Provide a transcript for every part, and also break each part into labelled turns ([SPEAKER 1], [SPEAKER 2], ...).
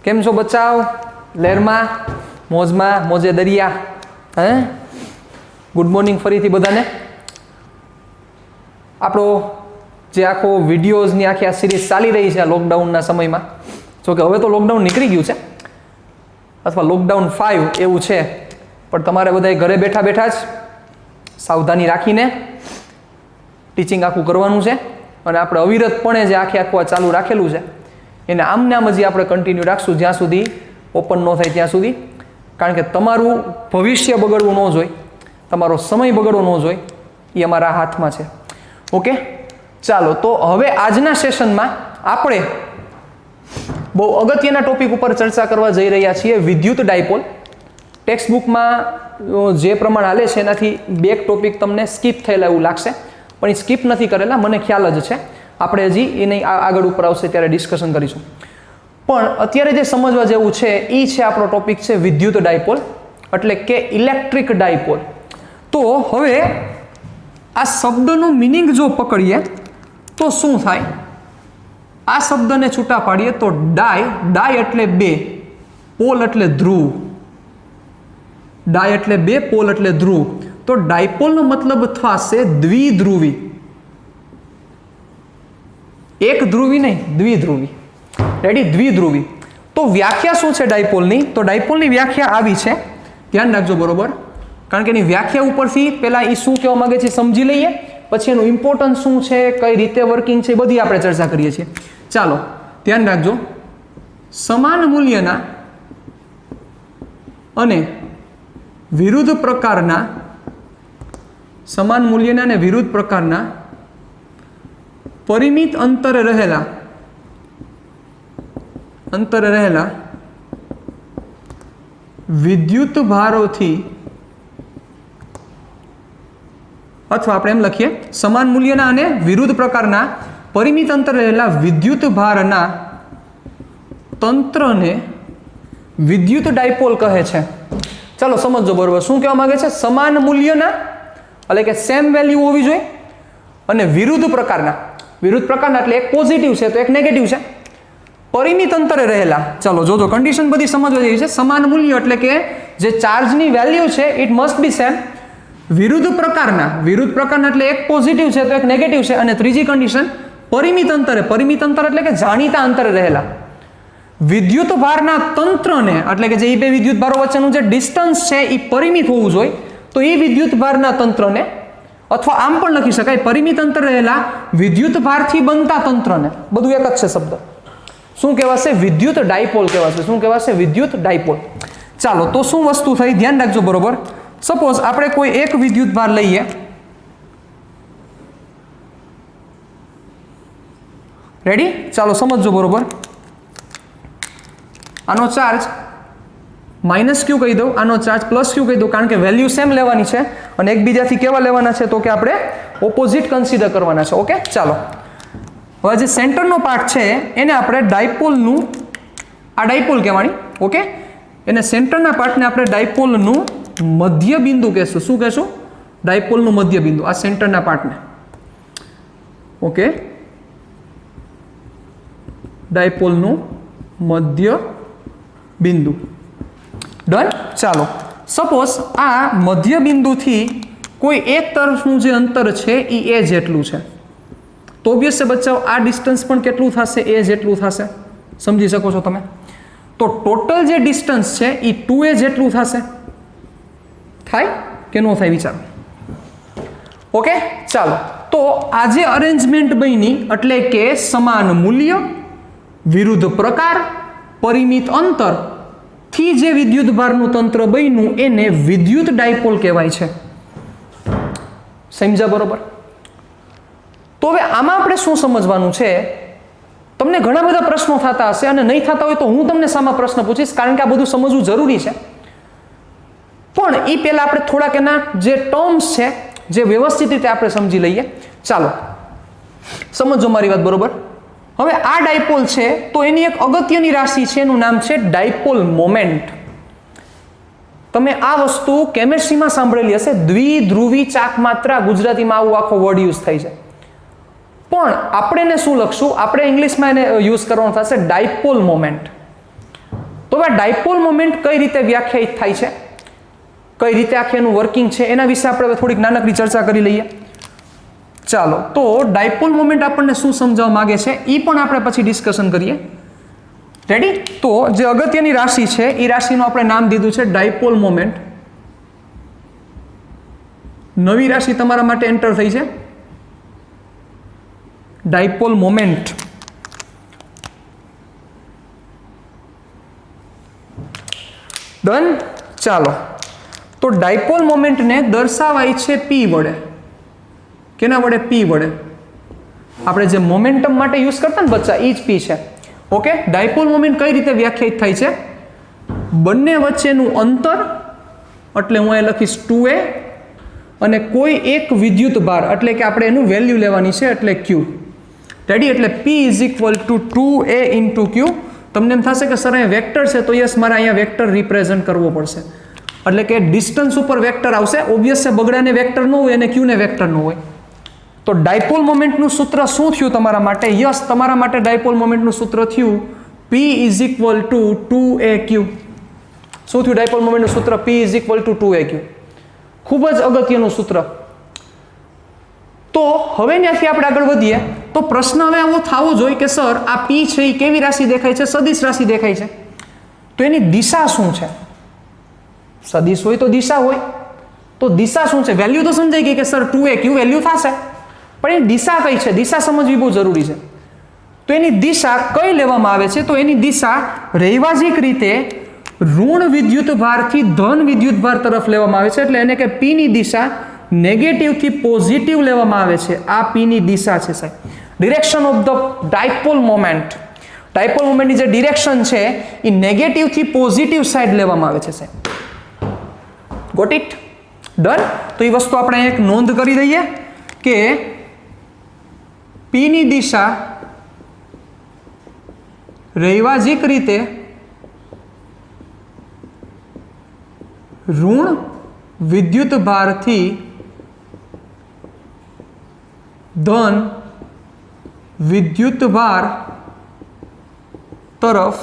[SPEAKER 1] केम छो बच्चाओ? लहरमा मोजमा मोजे दरिया हे गुड मॉर्निंग फरीथी बधाने। आपणो जे आखो विडियोजनी आखी आ सीरीज चाली रही है लॉकडाउनना समयमां, जो कि हवे तो लॉकडाउन निकળી ગયું છે અથવા લોકડાઉન 5 એવું છે, પણ તમારે બધાએ ઘરે બેઠા બેઠા જ સાવધાની રાખીને ટીચિંગ આખું કરવાનું છે અને આપણે અવિરતપણે જે આખું ચાલુ રાખેલું છે એને આમને આમ જ આપણે કન્ટિન્યુ રાખશું જ્યાં સુધી ઓપન ન થાય ત્યાં સુધી, કારણ કે તમારું ભવિષ્ય બગડવું ન જોઈએ, તમારો સમય બગડવો ન જોઈએ, એ અમારા હાથમાં છે. ઓકે, ચાલો તો હવે આજના સેશનમાં આપણે બહુ અગત્યના ટોપિક ઉપર ચર્ચા કરવા જઈ રહ્યા છીએ, વિદ્યુત ડાયપોલ. ટેક્સ્ટ બુકમાં જે પ્રમાણે હાલે છે એનાથી બે ટોપિક તમને સ્કીપ થયેલા એવું લાગશે, પણ એ સ્કીપ નથી કરેલા, મને ખ્યાલ જ છે. આપણે હજી એને આગળ ઉપર આવશે ત્યારે ડિસ્કશન કરીશું. પણ અત્યારે જે સમજવા જેવું છે એ છે આપણો ટોપિક છે વિદ્યુત ડાયપોલ, એટલે કે ઇલેક્ટ્રિક ડાયપોલ. તો હવે આ શબ્દનો મિનિંગ જો પકડીએ તો શું થાય? આ શબ્દને છૂટા પાડીએ તો ડાય એટલે બે, પોલ એટલે ધ્રુવ. ડાય એટલે બે, પોલ એટલે ધ્રુવ. તો ડાયપોલનો મતલબ થશે દ્વિધ્રુવી. એક ધ્રુવી નહીં, દ્વિધ્રુવી. રેડી? દ્વિધ્રુવી. તો વ્યાખ્યા શું છે ડાયપોલની? તો ડાયપોલની વ્યાખ્યા આવી છે, ધ્યાન રાખજો બરોબર, કારણ કે એની વ્યાખ્યા ઉપરથી પહેલા એ શું કહેવા માંગે છે સમજી લઈએ, પછી એનું ઇમ્પોર્ટન્સ શું છે, કઈ રીતે વર્કિંગ છે, બધી આપણે ચર્ચા કરીએ છીએ. ચાલો ધ્યાન રાખજો. સમાન મૂલ્યના અને વિરુદ્ધ પ્રકારના, સમાન મૂલ્યના અને વિરુદ્ધ પ્રકારના પરિમિત અંતરે રહેલા વિદ્યુત ભારોથી, અથવા આપણે એમ લખીએ સમાન મૂલ્યના અને વિરુદ્ધ પ્રકારના પરિમિત અંતરે રહેલા વિદ્યુત ભારના તંત્રને વિદ્યુત ડાયપોલ કહે છે. ચાલો સમજો બરોબર શું કહેવા માંગે છે? સમાન મૂલ્યના એટલે કે સેમ વેલ્યુ હોવી જોઈએ, અને વિરુદ્ધ પ્રકારના એટલે એક પોઝિટિવ છે તો એક નેગેટિવ છે, પરિમિત અંતરે રહેલા. ચાલો જોજો કન્ડિશન બધી સમજવા જેવી છે. સમાન મૂલ્ય એટલે કે જે ચાર્જની વેલ્યુ છે ઇટ મસ્ટ બી સેમ. વિરુદ્ધ પ્રકારના એટલે એક પોઝિટિવ છે તો એક નેગેટિવ છે, અને ત્રીજી કન્ડિશન પરિમિત અંતર એટલે કે જાણીતા અંતરે રહેલા વિદ્યુત ભારના તંત્રને, એટલે કે જે એ બે વિદ્યુત ભારો વચ્ચેનું જે ડિસ્ટન્સ છે એ પરિમિત હોવું જોઈએ, તો એ વિદ્યુત ભારના તંત્રને, અથવા આમ પણ લખી શકાય પરિમિત અંતરે રહેલા વિદ્યુત ભારથી બનતા તંત્રને, બધું એક જ છે શબ્દ, શું કહેવાશે? વિદ્યુત ડાયપોલ કહેવાશે. શું કહેવાશે? વિદ્યુત ડાયપોલ. ચાલો તો શું વસ્તુ થઈ ધ્યાન રાખજો બરોબર. સપોઝ આપણે કોઈ એક વિદ્યુત ભાર લઈએ, રેડી? ચાલો સમજજો બરોબર. આનો ચાર્જ માઇનસ ક્યુ કહી દઉં, આનો ચાર્જ પ્લસ ક્યુ કહી દઉં, કારણ કે વેલ્યુ સેમ લેવાની છે અને એકબીજાથી કેવા લેવાના છે તો કે આપણે ઓપોઝિટ કન્સિડર કરવાના છે. ઓકે, ચાલો હવે જે સેન્ટરનો પાર્ટ છે એને આપણે ડાયપોલનું, આ ડાયપોલ કહેવાની. ઓકે, એને સેન્ટરના પાર્ટને આપણે ડાયપોલનું મધ્ય બિંદુ કહેશું. શું કહેશું? ડાયપોલનું મધ્ય બિંદુ, આ સેન્ટરના પાર્ટને. ઓકે, ડાયપોલનું મધ્ય બિંદુ. ડન. ચાલો સપોઝ આ મધ્ય બિંદુથી કોઈ એક તરફનું જે અંતર છે એ જેટલું છે, તો ઓબ્વિયસ છે બચ્ચાઓ આ ડિસ્ટન્સ પણ કેટલું થશે? એ જેટલું થશે. સમજી શકો છો તમે? તો ટોટલ જે ડિસ્ટન્સ છે એ 2a જેટલું થશે. થાય કે ન થાય વિચારો. ઓકે, ચાલો તો આજે અરેન્જમેન્ટ બની એટલે કે સમાન મૂલ્ય, વિરુદ્ધ પ્રકાર, પરિમિત અંતર થી જે વિદ્યુત ભારનું તંત્ર બન્યું એને વિદ્યુત ડાયપોલ કહેવાય છે. સમજ્યા બરોબર? તો હવે આમાં આપણે શું સમજવાનું છે? તમને ઘણા બધા પ્રશ્નો થતા હશે, અને નહીં થતા હોય તો હું તમને સામા પ્રશ્ન પૂછીશ, કારણ કે આ બધું સમજવું જરૂરી છે. પણ એ પહેલા આપણે થોડાક એના જે ટર્મ્સ છે જે વ્યવસ્થિત રીતે આપણે સમજી લઈએ. ચાલો સમજો મારી વાત બરોબર. હવે આ ડાયપોલ છે તો એની એક અગત્યની રાશિ છે, એનું નામ છે ડાયપોલ મોમેન્ટ. તમે આ વસ્તુ કેમેસ્ટ્રીમાં સાંભળેલી હશે, દ્વિધ્રુવી ચાક માત્રા, ગુજરાતીમાં આવો આખો વર્ડ યુઝ થાય છે. પણ આપણે એને શું લખશું? આપણે ઇંગ્લિશમાં એને યુઝ કરવાનું થશે ડાયપોલ મોમેન્ટ. તો હવે ડાયપોલ મોમેન્ટ કઈ રીતે વ્યાખ્યાયિત થાય છે, કઈ રીતે આખી એનું વર્કિંગ છે, એના વિશે આપણે થોડીક નાનકડી ચર્ચા કરી લઈએ. ચાલો, તો ડાયપોલ મોમેન્ટ આપણને શું સમજાવવા માંગે છે એ પણ આપણે પછી ડિસ્કશન કરીએ. રેડી? તો જે અગત્યની રાશિ છે એ રાશિનું આપણે નામ દીધું છે ડાયપોલ મોમેન્ટ. નવી રાશિ તમારા માટે એન્ટર થઈ છે, ડાયપોલ મોમેન્ટ. ડન. ચાલો, તો ડાયપોલ મોમેન્ટને દર્શાવાય છે પી વડે. કેના વડે? પી વડે. આપણે જે મોમેન્ટમ માટે યુઝ કરતા ને બચ્ચા, એ જ પી છે. ઓકે, ડાયપોલ મોમેન્ટ કઈ રીતે વ્યાખ્યાયિત થાય છે? બંને વચ્ચેનું અંતર, એટલે હું અહીં લખીશ 2a, અને કોઈ એક વિદ્યુત ભાર, એટલે કે આપણે એનું વેલ્યુ લેવાની છે, એટલે q. રેડી? એટલે p is equal two 2a into q. તમને એમ થશે કે સર અહીંયા વેક્ટર છે, તો યસ, મારે અહીંયા વેક્ટર રિપ્રેઝન્ટ કરવો પડશે. એટલે કે ડિસ્ટન્સ ઉપર વેક્ટર આવશે. ઓબ્વિયસ છે, બગડાને વેક્ટર ન હોય અને ક્યુને વેક્ટર ન હોય. તો ડાયપોલ મોમેન્ટનું સૂત્ર શું થયું તમારા માટે? યસ, તમારા માટે ડાયપોલ મોમેન્ટનું સૂત્ર થયું p is equal two 2aq. શું થયું ડાયપોલ મોમેન્ટનું સૂત્ર? p is equal two 2aq. ખૂબ જ અગત્યનું સૂત્ર. તો હવે ત્યાંથી આપણે આગળ વધીએ તો પ્રશ્ન હવે આવો થવો જોઈએ કે સર આ p છે એ કેવી રાશિ દેખાય છે? સદિશ રાશિ દેખાય છે. તો એની દિશા શું છે? સદિશ હોય તો દિશા હોય, તો દિશા શું છે? વેલ્યુ તો સમજાઈ ગઈ કે સર 2aq વેલ્યુ થશે, પણ એની દિશા કઈ છે? દિશા સમજવી બહુ જરૂરી છે. તો એની દિશા કઈ લેવામાં આવે છે? તો એની દિશા રૈવાજિક રીતે ઋણ વિદ્યુત ભારથી ધન વિદ્યુત ભાર તરફ લેવામાં આવે છે. એટલે એને કે p ની દિશા નેગેટિવ થી પોઝિટિવ લેવામાં આવે છે. આ p ની દિશા છે સાહેબ. Direction of the dipole moment. Dipole મોમેન્ટની જે ડિરેક્શન છે એ નેગેટિવ થી પોઝિટિવ સાઈડ લેવામાં આવે છે સાહેબ. Got it? ડન. તો એ વસ્તુ આપણે એક નોંધ કરી દઈએ કે p ની દિશા રૈવાજિક રીતે ઋણ વિદ્યુત ભારથી ધન વિદ્યુત ભાર તરફ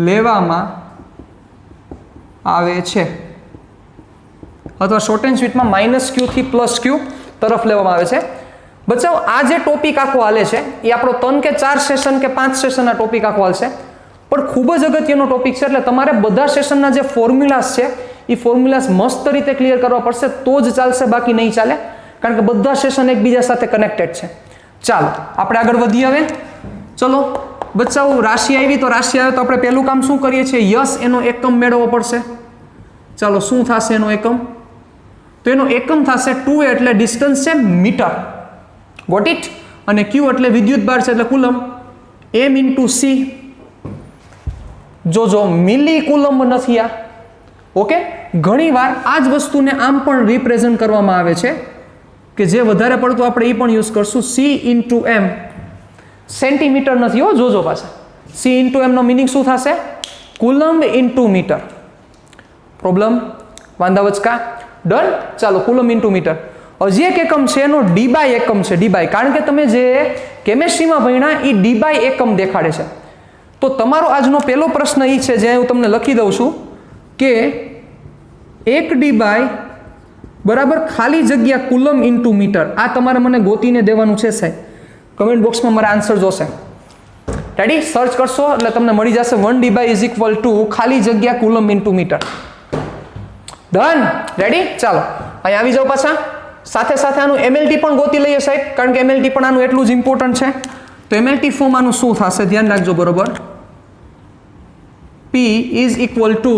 [SPEAKER 1] લેવામાં આવે છે, અથવા શોર્ટ એન્ડ સ્વીટમાં -q થી +q તરફ લેવામાં આવે છે. બચ્ચાઓ, આ જે ટોપિક આખો હાલે છે એ આપણો 3 કે 4 સેશન કે 5 સેશનના ટોપિક આખો હાલશે, પણ ખૂબ જ અગત્યનો ટોપિક છે. એટલે તમારે બધા સેશનના જે ફોર્મ્યુલાસ છે એ ફોર્મ્યુલાસ મસ્ત રીતે ક્લિયર કરવા પડશે, તો જ ચાલશે, બાકી નહીં ચાલે. કારણ કે બધા સેશન એકબીજા સાથે કનેક્ટેડ છે. ચાલો આપણે આગળ વધીએ હવે. ચલો બચ્ચાઓ, રાશિ આવી તો રાશિ આવે તો આપણે પહેલું કામ શું કરીએ છીએ? યસ, એનો એકમ મેળવવો પડશે. ચાલો, શું થશે એનો એકમ? તો એનો એકમ થશે 2a, એટલે ડિસ્ટન્સ છે મીટર. Got it? અને q એટલે વિદ્યુત ભાર છે, એટલે કુલમ. m into c. જો મિલી કુલમ નથી આ. ઓકે, ઘણીવાર આ જ વસ્તુને આમ પણ રિપ્રેઝન્ટ કરવામાં આવે છે, કે જે વધારે પડતું આપણે એ પણ યુઝ કરશું. c into m. સેન્ટીમીટર નથી હો, જોજો પાછા. c ઇન્ટુ m નો મિનિંગ શું થશે? Coulomb into metre. પ્રોબ્લેમ? વાંધાવચકા? ડન. ચાલો, કુલમ ઇન્ટુ મીટર. હજી એક એકમ છે, એનો ડી બાય એકમ છે. ડી બાય, કારણ કે તમે જે કેમેસ્ટ્રીમાં ભણ્યા એ ડી બાય એકમ દેખાડે છે. તો તમારો આજનો પહેલો પ્રશ્ન એ છે, જે હું તમને લખી દઉં છું, કે 1 ડી બાય બરાબર ખાલી જગ્યા કુલમ ઇન્ટુ મીટર. આ તમારે મને ગોતીને દેવાનું છે સાહેબ. કમેન્ટ બોક્સમાં મારા આન્સર જોશે. રેડી? સર્ચ કરશો એટલે તમને મળી જશે 1 D by is equal to ખાલી જગ્યા coulomb into meter. Done. Ready? ચાલો અહીં આવી જાઓ પાછા. સાથે સાથે આનું એમએલટી પણ ગોતી લઈએ સાહેબ, કારણ કે એમએલટી પણ આનું એટલું જ ઇમ્પોર્ટન્ટ છે. તો એમએલટી ફોર્મ આનું શું થશે? ધ્યાન રાખજો બરોબર. P ઇઝ ઇક્વલ ટુ,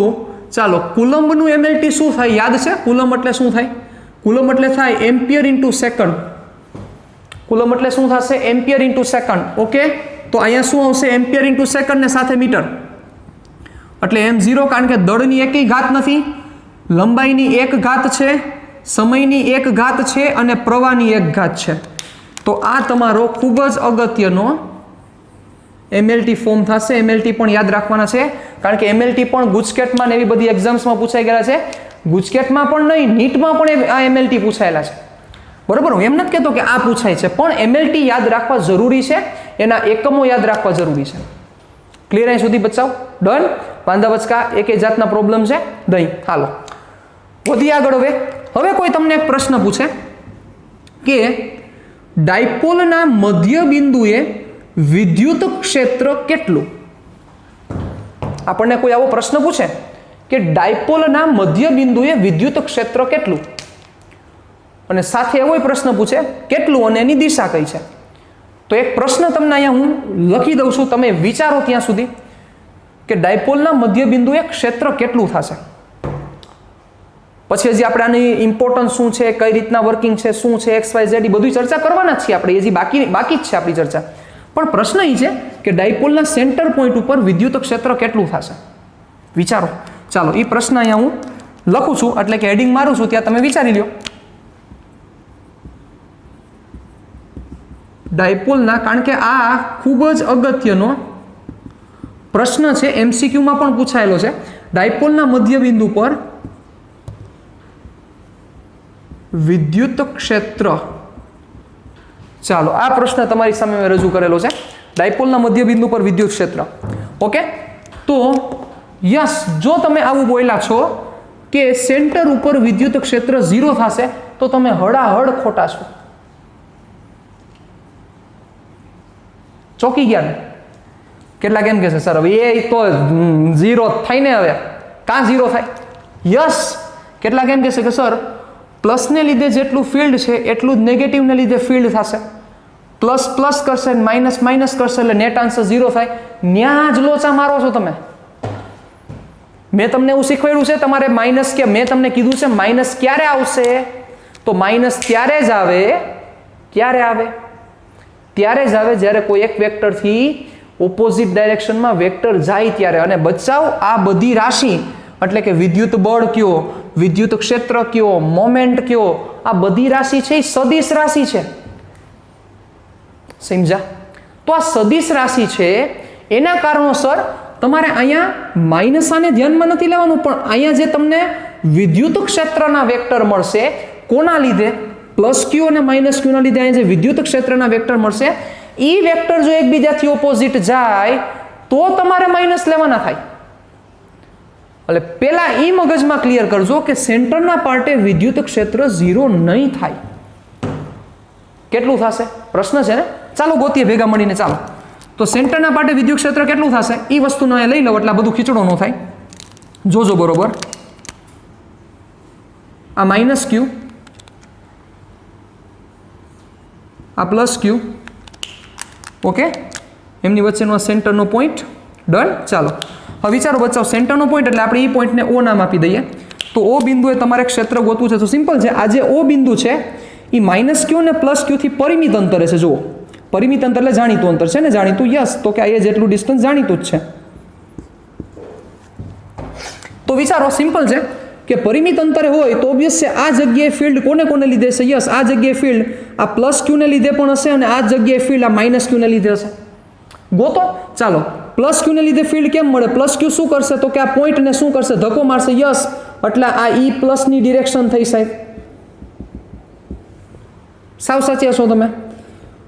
[SPEAKER 1] ચાલો, કુલમ્બનું એમએલટી શું થાય? યાદ છે? કુલમ્બ એટલે શું થાય? કુલમ્બ એટલે થાય એમ્પિયર ઇન્ટુ સેકન્ડ. કુલમ્બ એટલે શું થશે? Ampere into second. ઓકે, તો અહીંયા શું આવશે? એમ્પિયર ઇન્ટુ સેકન્ડ ને સાથે મીટર, એટલે m0, કારણ કે દળની એકેય ઘાત નથી, લંબાઈની એક ઘાત છે, સમયની એક ઘાત છે, અને પ્રવાહની એક ઘાત છે. તો આ તમારો ખૂબ જ અગત્યનો એમએલટી ફોર્મ થશે. એમએલટી પણ યાદ રાખવાના છે, કારણ કે એમએલટી પણ ગુજકેટમાં ને એવી બધી એક્ઝામ્સમાં પૂછાઈ ગયેલા છે. ગુજકેટમાં પણ નહીં, નીટમાં પણ આ એમએલટી પૂછાયેલા છે. બરોબર? હું એમ નથી કહેતો કે આ પૂછાય છે, પણ એમએલટી યાદ રાખવા જરૂરી છે, એના એકમો યાદ રાખવા જરૂરી છે. ક્લિયર અહીં સુધી બચાવ? ડન? વાંધા વચકા એક જાતના પ્રોબ્લેમ છે નહીં. હાલો વધી આગળ. હવે કોઈ તમને એક પ્રશ્ન પૂછે કે ડાયપોલના મધ્ય બિંદુએ વિદ્યુત ક્ષેત્ર કેટલું? આપણને કોઈ આવો પ્રશ્ન પૂછે કે ડાયપોલના મધ્ય બિંદુએ વિદ્યુત ક્ષેત્ર કેટલું, અને સાથે એવો પ્રશ્ન પૂછે કેટલું અને એની દિશા કઈ છે. તો એક પ્રશ્ન તમને અહીંયા હું લખી દઉં છું, તમે વિચારો ત્યાં સુધી કે ડાયપોલના મધ્ય બિંદુએ ક્ષેત્ર કેટલું થશે. પછી હજી આપણે આની ઇમ્પોર્ટન્સ શું છે, કઈ રીતના વર્કિંગ છે, શું છે, XYZ એ બધી ચર્ચા કરવાના જ છીએ આપણે, હજી બાકી જ છે આપણી ચર્ચા. પણ પ્રશ્ન એ છે કે ડાયપોલના સેન્ટર પોઈન્ટ ઉપર વિદ્યુત ક્ષેત્ર કેટલું થશે. વિચારો. ચાલો એ પ્રશ્ન અહીંયા હું લખું છું, એટલે કે હેડિંગ મારું છું, ત્યાં તમે વિચારી લો. ડાયપોલના, કારણ કે આ ખૂબ જ અગત્યનો પ્રશ્ન છે, MCQ માં પણ પૂછાયેલો છે. ડાયપોલના મધ્ય બિંદુ પર વિદ્યુત ક્ષેત્ર. ચાલો આ પ્રશ્ન તમારી સામે મેં રજૂ કરેલો છે, ડાયપોલના મધ્ય બિંદુ પર વિદ્યુત ક્ષેત્ર. ઓકે, તો યસ, જો તમે આવું બોલ્યા છો કે સેન્ટર ઉપર વિદ્યુત ક્ષેત્ર 0 થશે તો તમે હડાહડ ખોટા છો. ચોકી ગયા ને? કેટલા કેમ કે છે સર હવે એ તો 0 થાય ને, હવે કાં 0 થાય? યસ, કેટલા કેમ કે છે કે સર પ્લસને લીધે જેટલું ફિલ્ડ છે એટલું જ નેગેટિવને લીધે ફિલ્ડ થશે. પ્લસ પ્લસ કરશે, માઇનસ માઇનસ કરશે, એટલે નેટ આન્સર 0 થાય. ન્યા જ લોચા મારો છો તમે. મેં તમને એવું શીખવાડ્યું છે તમારે માઇનસ, કે મેં તમને કીધું છે માઇનસ ક્યારે આવશે? તો માઇનસ ત્યારે જ આવે, ક્યારે આવે? ત્યારે જ આવે જ્યારે કોઈ એક વેક્ટરથી ઓપોઝિટ ડાયરેક્શનમાં વેક્ટર જાય ત્યારે. અને બચાવ આ બધી રાશિ એટલે કે વિદ્યુત બળ કયો, વિદ્યુત ક્ષેત્ર કયો, મોમેન્ટ કયો, આ બધી રાશિ છે એ સદિશ રાશિ છે. સમજ્યા? તો આ સદિશ રાશિ છે, એના કારણોસર તમારે અહીંયા માઇનસ આને ધ્યાનમાં નથી લેવાનું, પણ અહીંયા જે તમને વિદ્યુત ક્ષેત્રના વેક્ટર મળશે કોના લીધે? પ્લસ ક્યુ અને માઇનસ ક્યુના લીધે અહીંયા જે વિદ્યુત ક્ષેત્રના વેક્ટર મળશે, એ વેક્ટર જો એકબીજાથી ઓપોઝિટ જાય તો તમારે માઇનસ લેવાના થાય. એટલે પહેલા એ મગજમાં ક્લિયર કરજો કે સેન્ટરના પાર્ટે વિદ્યુત ક્ષેત્ર 0 નહીં થાય. કેટલું થશે? પ્રશ્ન છે ને? ચાલો ગોતીએ ભેગા મળીને. ચાલો તો સેન્ટરના પાર્ટે વિદ્યુત ક્ષેત્ર કેટલું થશે એ વસ્તુનો અહીંયા લઈ લો, એટલે આ બધું ખીચડો ન થાય. જોજો બરોબર. આ માઇનસ ક્યુ, આ પ્લસ ક્યુ, ઓકે, એમની વચ્ચેનો આ સેન્ટરનો પોઈન્ટ. ડન. ચાલો હવે વિચારો બચાવ, સેન્ટરનો પોઈન્ટ એટલે આપણે એ પોઈન્ટને ઓ નામ આપી દઈએ. તો ઓ બિંદુએ તમારે ક્ષેત્ર ગોતવું છે. તો સિમ્પલ છે, આ જે ઓ બિંદુ છે એ માઇનસ ક્યુ અને પ્લસ ક્યુથી પરિમિત અંતરે છે. જુઓ, પરિમિત અંતર એટલે જાણીતું અંતર છે ને? જાણીતું, યસ. તો કે આ એ જેટલું ડિસ્ટન્સ જાણીતું જ છે. તો વિચારો, સિમ્પલ છે કે પરિમિત અંતરે હોય તો ઓબ્વિયસ છે આ જગ્યાએ ફિલ્ડ કોને કોને લીધે છે? યસ, આ જગ્યાએ ફિલ્ડ આ પ્લસ ક્યુને લીધે પણ હશે, અને આ જગ્યાએ ફિલ્ડ આ માઇનસ ક્યુને લીધે હશે. ગોતો. ચાલો, પ્લસ ક્યુને લીધે ફિલ્ડ કેમ મળે? પ્લસ ક્યુ શું કરશે? તો કે આ પોઈન્ટને શું કરશે? ધક્કો મારશે. યસ, એટલે આ ઈ પ્લસની ડિરેક્શન થઈ સાહેબ. સાવ સાચી હશો તમે.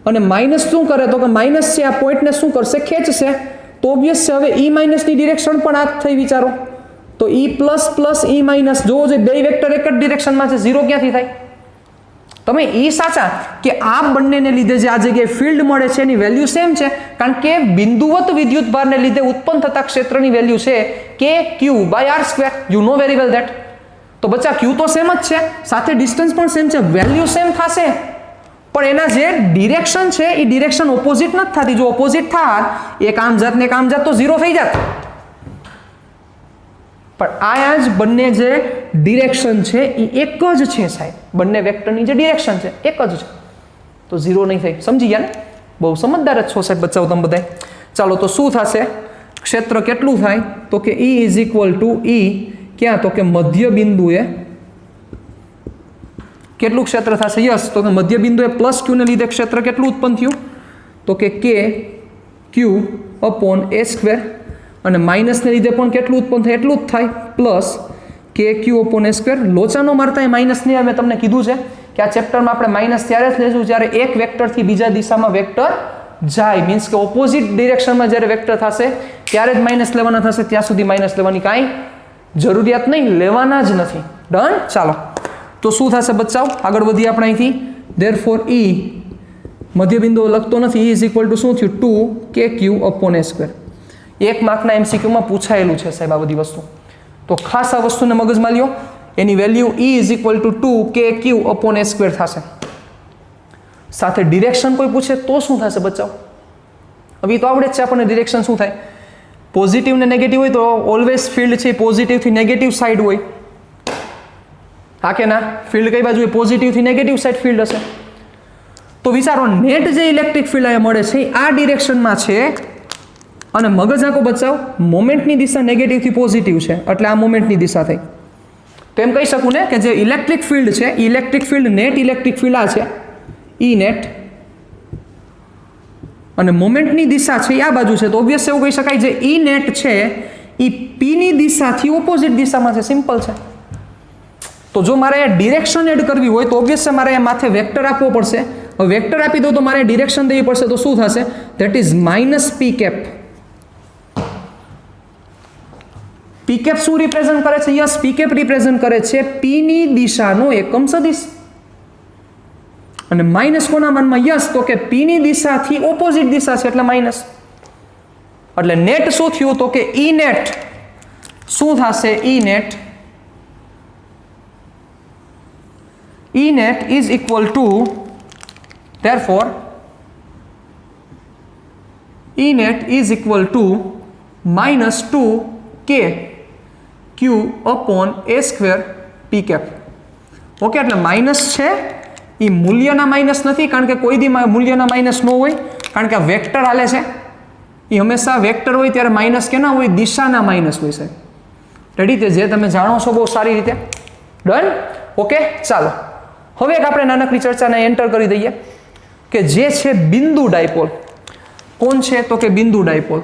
[SPEAKER 1] અને માઇનસ શું કરે? તો કે માઇનસ છે આ પોઈન્ટને શું કરશે? ખેંચશે. તો ઓબ્વિયસ છે હવે ઈ માઇનસની ડિરેક્શન પણ આ થઈ. વિચારો તો ઈ પ્લસ પ્લસ ઈ માઇનસ, જોવો જોઈએ બે વેક્ટર એક જ ડિરેક્શનમાં છે, 0 ક્યાંથી થાય? તમે ઈ સાચા કે આ બંનેને લીધે જે આ જગ્યાએ ફિલ્ડ મળે છે એની વેલ્યુ સેમ છે, કારણ કે બિંદુવત વિદ્યુત ભારને લીધે ઉત્પન્ન થતા ક્ષેત્રની વેલ્યુ છે કે Q by R square. You know very well that. તો બચ્ચા ક્યુ તો સેમ જ છે, સાથે ડિસ્ટન્સ પણ સેમ છે, વેલ્યુ સેમ થશે, પણ એના જે ડિરેક્શન છે એ ડિરેક્શન ઓપોઝિટ નથી થતી. જો ઓપોઝિટ થાત, એક આમ જાત ને એક આમ જાત, તો 0 થઈ જાત. પણ આયા જ બંને જે ડિરેક્શન છે એ એક જ છે સાહેબ. બંને વેક્ટરની જે ડિરેક્શન છે એક જ છે, તો 0 નહીં થાય. સમજી ગયા ને? બહુ સમજદાર જ છો સાહેબ બચ્ચાઓ તમે બધા. ચાલો તો શું થશે? ક્ષેત્ર કેટલું થાય? તો કે E is equal two E ક્યાં? તો કે મધ્ય બિંદુએ કેટલું ક્ષેત્ર થશે? યસ, તો કે મધ્ય બિંદુએ પ્લસ ક્યુને લીધે ક્ષેત્ર કેટલું ઉત્પન્ન થયું? તો કે કે ક્યુ અપોન એ સ્ક્વેર, અને માઇનસને લીધે પણ કેટલું ઉત્પન્ન થાય? એટલું જ થાય, પ્લસ કે ક્યુ અપોન એ સ્ક્વેર. લોચાનો મારતા એ માઇનસ નહીં. મેં તમને કીધું છે કે આ ચેપ્ટરમાં આપણે માઇનસ ત્યારે જ લઈશું જ્યારે એક વેક્ટરથી બીજા દિશામાં વેક્ટર જાય, મીન્સ કે ઓપોઝિટ ડિરેક્શનમાં જ્યારે વેક્ટર થશે ત્યારે જ માઇનસ લેવાના થશે, ત્યાં સુધી માઇનસ લેવાની કાંઈ જરૂરિયાત નહીં, લેવાના જ નથી. ડન. ચાલો તો શું થશે બચ્ચાઓ, આગળ વધીએ આપણે અહીંથી. ધેરફોર E મધ્યબિંદુ લખતો નથી, E ઇઝ ઇક્વલ ટુ શું થયું 2kq/a². એક માર્કના એમસીક્યુમાં પૂછાયેલું છે સાહેબ આ બધી વસ્તુ, તો ખાસ આ વસ્તુને મગજમાં લ્યો. એની value E is equal to 2kq/a² થશે. સાથે ડિરેક્શન કોઈ પૂછે તો શું થશે બચ્ચાઓ? હવે તો આવડે જ છે આપણને ડિરેક્શન શું થાય. પોઝિટિવ ને નેગેટિવ હોય તો ઓલવેઝ ફિલ્ડ છે પોઝિટિવથી નેગેટિવ સાઈડ હોય. હા કે ના? ફિલ્ડ કઈ બાજુ હોય? પોઝિટિવથી નેગેટિવ સાઈડ ફિલ્ડ હશે. તો વિચારો નેટ જે ઇલેક્ટ્રિક ફિલ્ડ અહીંયા મળે છે આ ડિરેક્શનમાં છે, અને મગજ આંકો બચાવ મોમેન્ટની દિશા નેગેટિવથી પોઝિટિવ છે, એટલે આ મોમેન્ટની દિશા થઈ. તો એમ કહી શકું ને કે જે ઇલેક્ટ્રિક ફિલ્ડ છે, electric field net electric field આ છે ઈ નેટ, અને મોમેન્ટની દિશા છે આ બાજુ છે, તો ઓબ્વિયસ એવું કહી શકાય જે ઈ નેટ છે એ પી ની દિશાથી ઓપોઝિટ દિશામાં છે. સિમ્પલ છે. તો જો મારે ડિરેક્શન એડ કરવી હોય તો ઓબ્વિયસ છે મારે માથે વેક્ટર આપવો પડશે. હવે વેક્ટર આપી દો તો મારે ડિરેક્શન દેવી પડશે, તો શું થશે? That is minus P cap. P cap શું રિપ્રેઝન્ટ કરે છે? યસ, પી કેપ રિપ્રેઝન્ટ કરે છે પી ની દિશાનો એકમ સદિશ. અને માઇનસ કોના માનમાં? યસ, તો કે પી ની દિશાથી ઓપોઝિટ દિશા છે એટલે માઇનસ. એટલે નેટ શું થયું? તો કે ઈ નેટ શું થશે? E net is equal to, therefore E net is equal to minus 2k q/a² p cap. Okay, એટલે માઇનસ છે એ મૂલ્યના માઇનસ નથી, કારણ કે કોઈ દી મૂલ્યના માઇનસ ન હોય, કારણ કે આ વેક્ટર હાલે છે એ હંમેશા વેક્ટર હોય ત્યારે માઇનસ કેના હોય? દિશાના માઇનસ હોય સાહેબ. રેડી? તે જે તમે જાણો છો બહુ સારી રીતે. ડન. ઓકે, ચાલો હવે એક આપણે નાનકડી ચર્ચાને એન્ટર કરી દઈએ કે જે છે બિંદુ ડાયપોલ. કોણ છે? તો કે બિંદુ ડાયપોલ.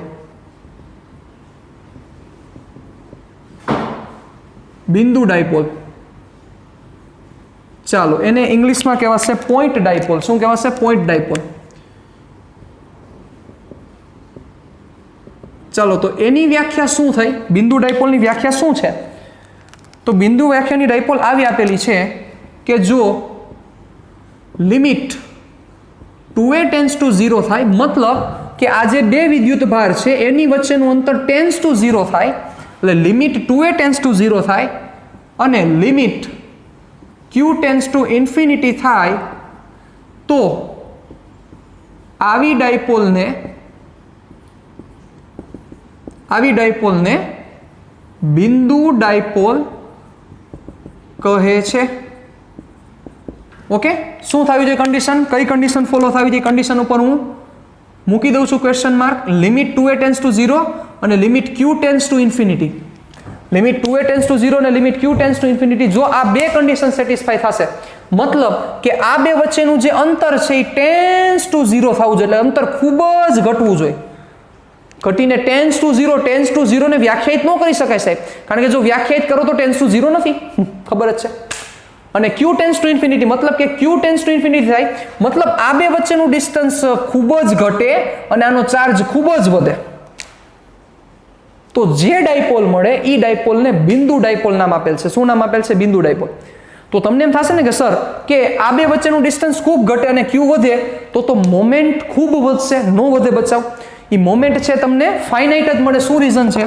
[SPEAKER 1] બિંદુ ડાયપોલ, ચાલો એને ઇંગ્લિશમાં કહેવાશે પોઈન્ટ ડાયપોલ. શું કહેવાશે? Point dipole. ચાલો તો એની વ્યાખ્યા શું થઈ? બિંદુ ડાયપોલની વ્યાખ્યા શું છે? તો બિંદુ વ્યાખ્યાની ડાયપોલ આવી આપેલી છે કે જો લિમિટ 2a ટેન્સ ટુ 0 થાય, મતલબ કે આ જે બે વિદ્યુત ભાર છે એની વચ્ચેનું અંતર ટેન્સ ટુ 0 થાય, એટલે લિમિટ 2a ટેન્સ ટુ 0 થાય અને limit q tense two infinity થાય, તો આવી ડાયપોલને બિંદુ ડાયપોલ કહે છે. ઓકે, શું થવી જોઈએ કન્ડિશન? કઈ કન્ડિશન ફોલો થવી જોઈએ? કન્ડિશન ઉપર હું મૂકી દઉં છું question mark. Limit 2a tends to 0 અને limit q tense two infinity. Limit 2a tends to 0 અને limit q tense two infinity, જો આ બે કન્ડિશન સેટિસ્ફાય થશે, મતલબ કે આ બે વચ્ચેનું જે અંતર છે એ ટેન્સ ટુ 0 થવું જોઈએ, એટલે અંતર ખૂબ જ ઘટવું જોઈએ. ઘટીને ટેન્સ ટુ 0 ને વ્યાખ્યાયિત ન કરી શકાય સાહેબ, કારણ કે જો વ્યાખ્યાયિત કરો તો ટેન્સ ટુ 0 નથી, ખબર જ છે. અને q ટેન્સ ટુ ઇન્ફિનિટી મતલબ કે q ટેન્સ ટુ ઇન્ફિનિટી થાય, મતલબ આ બે વચ્ચેનું ડિસ્ટન્સ ખૂબ જ ઘટે અને આનો ચાર્જ ખૂબ જ વધે. તો જે ડાયપોલ મળે એ ડાયપોલને બિંદુ ડાયપોલ નામ આપેલ છે. શું નામ આપેલ છે? બિંદુ ડાયપોલ. તો તમને એમ થશે ને કે સર કે આ બે વચ્ચેનું ડિસ્ટન્સ ખૂબ ઘટે અને q વધે તો મોમેન્ટ ખૂબ વધશે. નો વધે બચાવ. એ મોમેન્ટ છે તમને ફાઇનાઇટ જ મળે. શું રીઝન છે?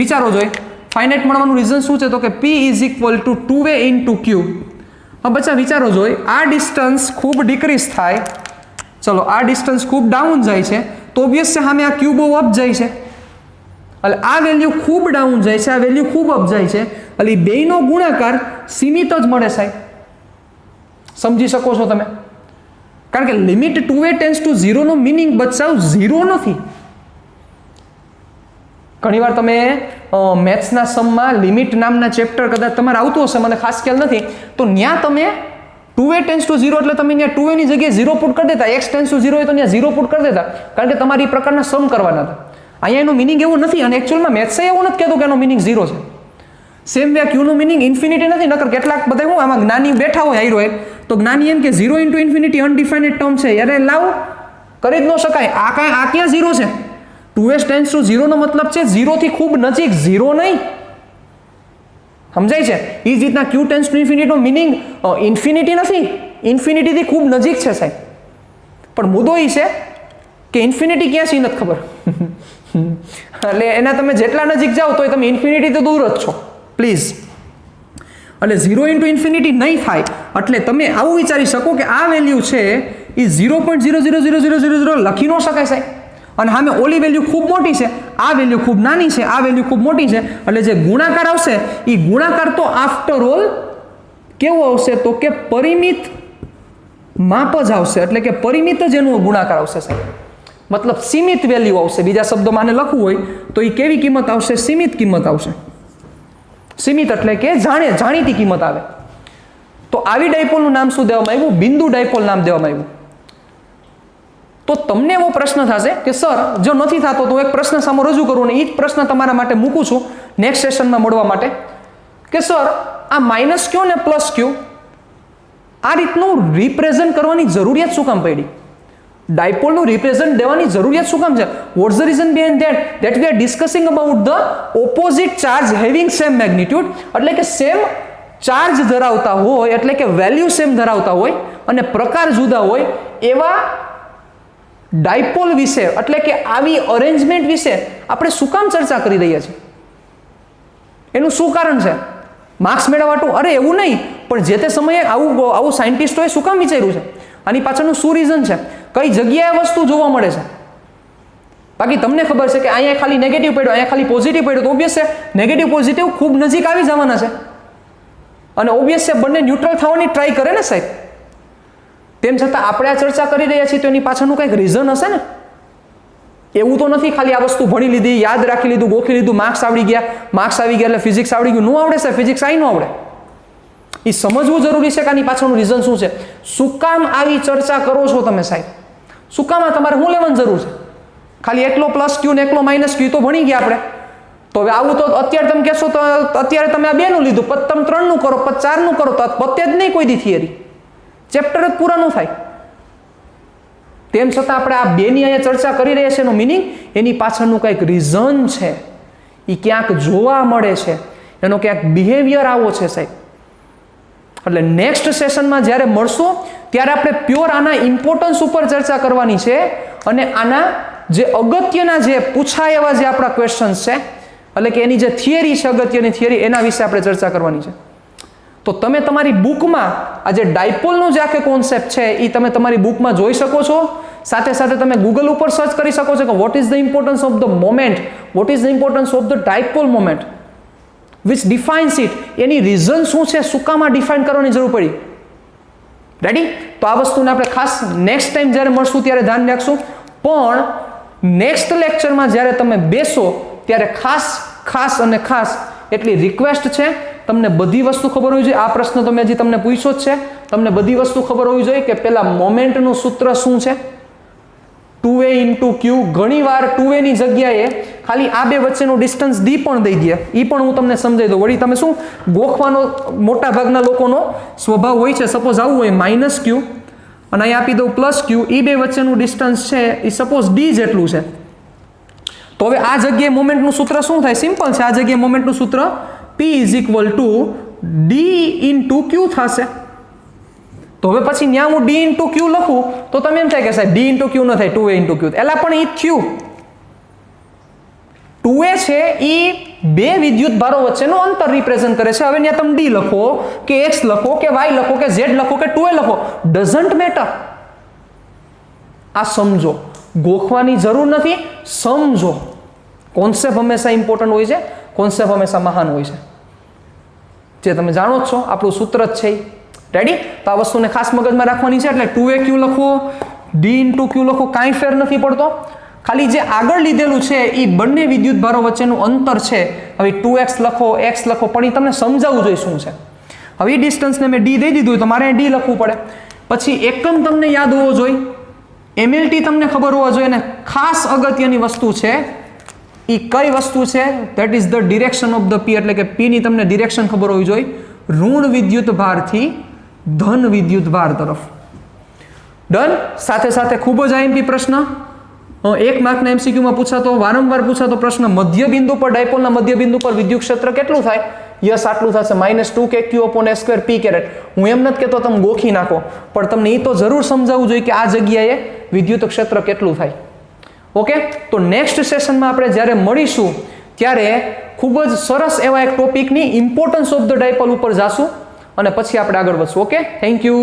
[SPEAKER 1] વિચારો જોઈએ. ફાઇનાઇટ મળવાનું રીઝન શું છે? તો કે p is equal two 2a into q. હવે બચ્ચા વિચારો જોઈએ, આ ડિસ્ટન્સ ખૂબ ડિક્રીઝ થાય, ચલો આ ડિસ્ટન્સ ખૂબ ડાઉન જાય છે, તો ઓબ્વિયસ છે સામે આ q બહુ અપ જાય છે, એટલે આ વેલ્યુ ખૂબ ડાઉન જાય છે, આ વેલ્યુ ખૂબ અપ જાય છે, એટલે બેયનો ગુણાકાર સીમિત જ મળે સાહેબ. સમજી શકો છો તમે? કારણ કે લિમિટ 2a ટેન્સ ટુ 0 નો મિનિંગ બચાવ 0 નથી. ઘણીવાર તમે મેથ્સના સમમાં લિમિટ નામના ચેપ્ટર કદાચ તમારે આવતું હશે, મને ખાસ ખ્યાલ નથી, તો ત્યાં તમે 2a ટેન્સ ટુ 0 એટલે તમે ત્યાં 2a ની જગ્યાએ 0 પુટ કરી દેતા, x ટેન્સ ટુ 0 હોય તો ત્યાં 0 પુટ કરી દેતા, કારણ કે તમારે એ પ્રકારના સમ કરવાના હતા. અહીંયા એનો મિનિંગ એવું નથી, અને એકચ્યુઅલમાં મેથ્સ એવું નથી કહેતું કે એનો મિનિંગ 0 છે. સેમ વે q નો મિનિંગ ઇન્ફિનિટી નથી, નકર કેટલાક બધા હું આમાં જ્ઞાની બેઠા હોય હાઈરો હોય તો જ્ઞાની એમ કે 0 ઇન્ટુ ઇન્ફિનિટી અનડિફાઇનેડ ટર્મ છે. યાર લાવ કરી જ ન શકાય, આ ક્યાં 0 છે? 2s ટેન્ડ્સ ટુ 0 નો મતલબ છે 0 થી ખૂબ નજીક, 0 નહીં. સમજાય છે? એ જ રીતના q ટેન્ડ્સ ટુ ઇન્ફિનિટી નો મિનિંગ ઇન્ફિનિટી નથી, ઇન્ફિનિટી થી ખૂબ નજીક છે સાહેબ. પણ મુદ્દો એ છે કે ઇન્ફિનિટી ક્યાં છે નથી ખબર. એટલે એના તમે જેટલા નજીક જાઓ તો તમે ઇન્ફિનિટી તો દૂર જ છો. પ્લીઝ. એટલે 0 ઇન્ટુ ઇન્ફિનિટી નહીં થાય. એટલે તમે આવું વિચારી શકો કે આ વેલ્યુ છે એ 0.0000000 લખી ન શકાય સાહેબ. અને સામે ઓલી વેલ્યુ ખૂબ મોટી છે, આ વેલ્યુ ખૂબ નાની છે, આ વેલ્યુ ખૂબ મોટી છે. એટલે જે ગુણાકાર આવશે એ ગુણાકાર તો આફ્ટર ઓલ કેવો આવશે તો કે પરિમિત માપ જ આવશે. એટલે કે પરિમિત જ એનો ગુણાકાર આવશે સાહેબ. મતલબ સીમિત વેલ્યુ આવશે. બીજા શબ્દોમાં આને લખવું હોય તો એ કેવી કિંમત આવશે? સીમિત કિંમત આવશે. સીમિત એટલે કે જાણીતી કિંમત આવે. તો આવી ડાયપોલનું નામ શું દેવામાં આવ્યું? બિંદુ ડાયપોલ નામ દેવામાં આવ્યું. તો તમને એવો પ્રશ્ન થશે કે સર જો નથી થતો તો એક પ્રશ્ન સામે રજૂ કરું ને એ જ પ્રશ્ન તમારા માટે મૂકું છું નેક્સ્ટ સેશનમાં મળવા માટે કે સર આ માઇનસ ક્યુ ને પ્લસ ક્યુ આ રીતનું રિપ્રેઝન્ટ કરવાની જરૂરિયાત શું કામ પડી? ડાયપોલનું રિપ્રેઝન્ટ દેવાની જરૂરિયાત શું કામ છે? What's the reason behind that we are discussing about the opposite charge having same magnitude. એટલે કે સેમ ચાર્જ ધરાવતા હોય, એટલે કે વેલ્યુ સેમ ધરાવતા હોય અને પ્રકાર જુદા હોય એવા ડાયપોલ વિશે, એટલે કે આવી અરેન્જમેન્ટ વિશે આપણે શું કામ ચર્ચા કરી રહ્યા છીએ? એનું શું કારણ છે? માર્ક્સ મેળવવાટું? અરે એવું નહીં, પણ જે તે સમયે આવું સાયન્ટિસ્ટોએ શું કામ વિચાર્યું છે? આની પાછળનું શું રીઝન છે? કઈ જગ્યાએ વસ્તુ જોવા મળે છે? બાકી તમને ખબર છે કે અહીંયા ખાલી નેગેટિવ પડ્યો, અહીંયા ખાલી પોઝિટિવ પડ્યો, તો ઓબ્વિયસ છે નેગેટિવ પોઝિટિવ ખૂબ નજીક આવી જવાના છે અને ઓબ્વિયસ છે બંને ન્યુટ્રલ થવાની ટ્રાય કરે ને સાહેબ. તેમ છતાં આપણે આ ચર્ચા કરી રહ્યા છીએ તો એની પાછળનું કંઈક રીઝન હશે ને. એવું તો નથી ખાલી આ વસ્તુ ભણી લીધી, યાદ રાખી લીધું, ગોખી લીધું, માર્ક્સ આવી ગયા એટલે ફિઝિક્સ આવડી ગયું. ન આવડે સાહેબ, ફિઝિક્સ આઈ ન આવડે. એ સમજવું જરૂરી છે કે આની પાછળનું રીઝન શું છે. શું કામ આવી ચર્ચા કરો છો તમે સાહેબ? શું કામ તમારે શું લેવાની જરૂર છે? ખાલી એકલો પ્લસ ક્યુ ને એકલો માઇનસ ક્યુ તો ભણી ગયા આપણે. તો હવે આવું તો અત્યારે તમે કહેશો તો અત્યારે તમે આ 2 નું લીધું, પછી તમે 3 નું કરો, પછી 4 નું કરો, તો પતે જ નહીં કોઈ દી થિયરી, ચેપ્ટર જ પૂરા ન થાય. તેમ છતાં આપણે આ 2 ની અહીંયા ચર્ચા કરી રહ્યા છીએ એનો મિનિંગ એની પાછળનું કંઈક રીઝન છે, એ ક્યાંક જોવા મળે છે, એનો ક્યાંક બિહેવિયર આવો છે સાહેબ. એટલે નેક્સ્ટ સેશનમાં જ્યારે મળશું ત્યારે આપણે પ્યોર આના ઇમ્પોર્ટન્સ ઉપર ચર્ચા કરવાની છે અને આના જે અગત્યના જે પૂછાય એવા જે આપણા ક્વેશ્ચન્સ છે, એટલે કે એની જે થિયરી છે, અગત્યની થિયરી, એના વિશે આપણે ચર્ચા કરવાની છે. તો તમે તમારી બુકમાં આ જે ડાયપોલનો જે આખો કોન્સેપ્ટ છે એ તમે તમારી બુકમાં જોઈ શકો છો. સાથે સાથે તમે ગૂગલ ઉપર સર્ચ કરી શકો છો કે what is the importance of the moment, what is the importance of the dipole moment, which defines it. Any reason શું છે, શું કામ આ ડિફાઇન કરવાની જરૂર પડી? રેડી? તો આ વસ્તુને આપણે ખાસ નેક્સ્ટ ટાઈમ જ્યારે મળશું ત્યારે ધ્યાન રાખશું. પણ નેક્સ્ટ લેક્ચરમાં જ્યારે તમે બેસો ત્યારે ખાસ એટલી રિક્વેસ્ટ છે, તમને બધી વસ્તુ ખબર હોવી જોઈએ. આ પ્રશ્ન તો મેં હજી તમને પૂછ્યો જ છે. તમને બધી વસ્તુ ખબર હોવી જોઈએ કે પેલા મોમેન્ટનું સૂત્ર શું છે, 2a ઇન્ટુ ક્યુ. ઘણી વાર 2a ની જગ્યાએ ખાલી આ બે વચ્ચેનું ડિસ્ટન્સ ડી પણ દઈ દે, એ પણ હું તમને સમજાવી દઉં. વળી તમે શું ગોખવાનો મોટા ભાગના લોકોનો સ્વભાવ હોય છે. સપોઝ આવું હોય માઇનસ ક્યુ અને અહીં આપી દઉં પ્લસ ક્યુ, એ બે વચ્ચેનું ડિસ્ટન્સ છે એ સપોઝ ડી જેટલું છે. તો હવે આ જગ્યાએ મોમેન્ટનું સૂત્ર શું થાય? સિમ્પલ છે. આ જગ્યાએ મોમેન્ટનું સૂત્ર P is equal to D into Q થશે. તો હવે પછી ત્યાં હું ડી ઇન્ટુ ક્યુ લખું તો તમે એમ થાય કે સાહેબ ડી ઇન્ટુ ક્યુ ન થાય, 2a ઇન્ટુ ક્યુ. એલા પણ એ થયું 2a છે એ બે વિદ્યુત ભારો વચ્ચેનું અંતર રિપ્રેઝન્ટ કરે છે. હવે ત્યાં તમે ડી લખો કે x લખો કે y લખો કે z લખો કે 2a લખો, ડઝન્ટ મેટર. આ સમજો, ગોખવાની જરૂર નથી, સમજો. કોન્સેપ્ટ હંમેશા ઇમ્પોર્ટન્ટ હોય છે, કોન્સેપ્ટ હંમેશા મહાન હોય છે. જે તમે જાણો જ છો, આપણું સૂત્ર જ છે. રેડી? તો આ વસ્તુને ખાસ મગજમાં રાખવાની છે. એટલે 2a ક્યુ લખો, ડી ઇન્ટુ ક્યુ લખો, કાંઈ ફેર નથી પડતો. ખાલી જે આગળ લીધેલું છે એ બંને વિદ્યુત ભારો વચ્ચેનું અંતર છે. હવે 2x લખો, x લખો, પણ એ તમને સમજાવવું જોઈએ શું છે. હવે એ ડિસ્ટન્સને મેં ડી દઈ દીધું તો મારે ડી લખવું પડે. પછી એકમ તમને યાદ હોવો જોઈએ, MLT તમને ખબર હોવા જોઈએ, અને ખાસ અગત્યની વસ્તુ છે એ કઈ વસ્તુ છે? That is the direction of the P. એટલે કે P ની તમને ડિરેક્શન ખબર હોવી જોઈએ, ઋણ વિદ્યુત ભારથી ધન વિદ્યુત ભાર તરફ. ડન? સાથે સાથે ખૂબ જ IMP પ્રશ્ન, એક માર્કના એમસીક્યુમાં પૂછાતો વારંવાર પૂછાતો પ્રશ્ન, મધ્ય બિંદુ પર ડાયપોલના મધ્ય બિંદુ પર વિદ્યુત ક્ષેત્ર કેટલું થાય? યસ, આટલું થશે, -2 kq/s² p કેરેટ. હું એમ નથી કહેતો તમે ગોખી નાખો, પણ તમને એ તો જરૂર સમજાવવું જોઈએ કે આ જગ્યાએ વિદ્યુત ક્ષેત્ર કેટલું થાય. ઓકે, તો નેક્સ્ટ સેશનમાં આપણે જ્યારે મળીશું ત્યારે ખૂબ જ સરસ એવા એક ટોપિકની ઇમ્પોર્ટન્સ ઓફ ધ ડાયપોલ ઉપર જાશું અને પછી આપણે આગળ વધશું. Okay, thank you.